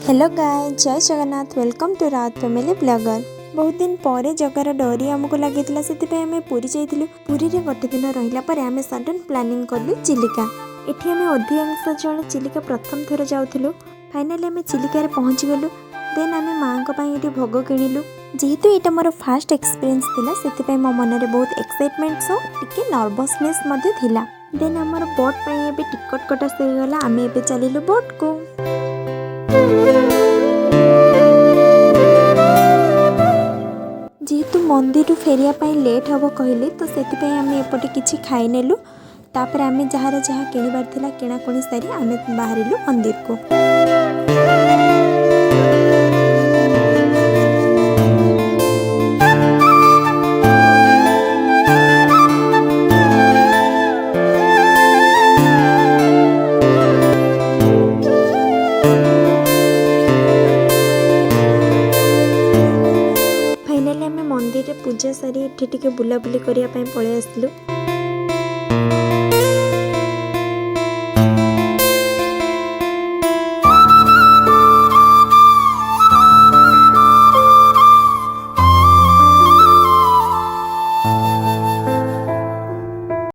Hello गाय जय Jagannath welcome to रात family blogger. बहुत दिन पर जगार डोरी आमको लगी से आम पुरी जाइलु। पुरी रे गोटे दिन रहिला पर आम सडन प्लानिंग कलु चिलिका। एठी आम अधिकांश जन चिलिका प्रथम थर जाउथुलु। फाइनली आम चिलिका रे पहुँची गलु। देन आम माँ को भोग किणिलु। जेहेतु यहाँ मोर फास्ट एक्सपीरियंस थिला सेति मो मन में बहुत एक्साइटमेंट सो टिके नर्वसनेस मध्य थिला। देन आमर बोट पई एबे टिकट कटा सही गला। आम एबे चलिलु बोट को। जेहेतु मंदिर फेरिया पाई लेट हम कहले तो से आम एपटे किसी खाई नेलु। तापर आम जार जहाँ किणवार थिला किणाकुणी सारी आम बाहरिलु मंदिर को। मंदिर रे पूजा सारी एठी बुलाबुली करने पलि आसलु।